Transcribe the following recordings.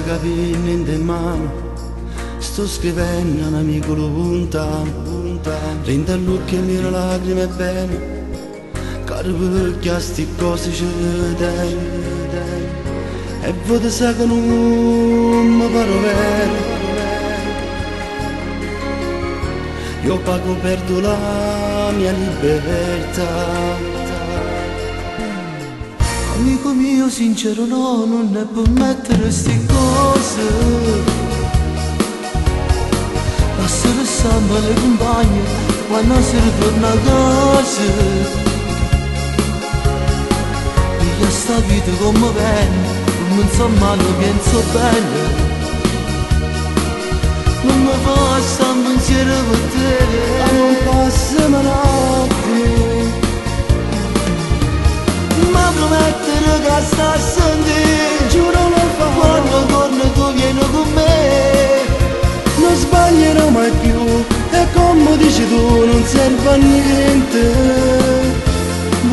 capire niente in mano, sto scrivendo a un amico lontano, rende all'occhio le mie lacrime bene, caro perché a sti cose ci dai, e voi sa che non mi paro vero, io pago perdo la mia libertà. Amico mio sincero no, non ne può mettere sti cose, basta restando alle compagne quando si ritorna a casa. Io sta vita come bene, come insomma lo penso bene, non mi passa un pensiero per te, non passa ma notte. Ma promettere che sta a sentire, giuro lo fa, quando torno tu vieni con me, non sbaglierò mai più, e come dici tu non serve a niente,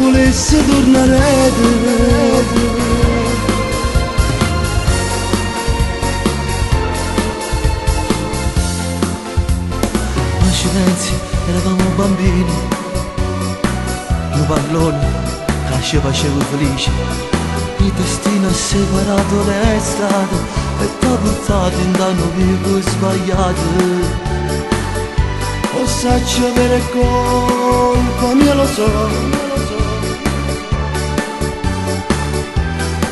volessi tornare te. Ma ci pensi, eravamo bambini, un pallone ci facevo felice, il destino ha separato le strade e t'ha portato in danno vivo sbagliato. O saccio avere colpa mia, lo so,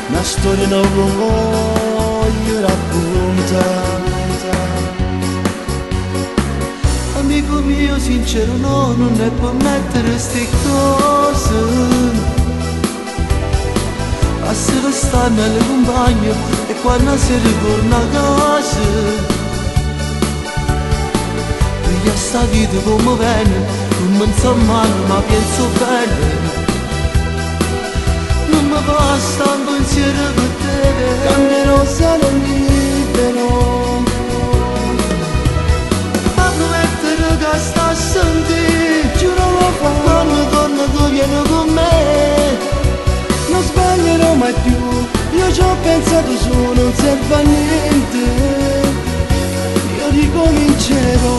una storia non voglio raccontare. Amico mio sincero no, non ne può mettere ste cose, a se restare alle compagne e quando si ritorna a casa. Io sta vita come bene, come insomma ma penso bene, non mi basta un pensiero per te, cambierò sarò libero. Ma promettere che sta a sentire, giuro lo fa, quando torno tu vieni con me, non sbaglierò mai più, io ci ho pensato su, non serve a niente, io ricomincerò.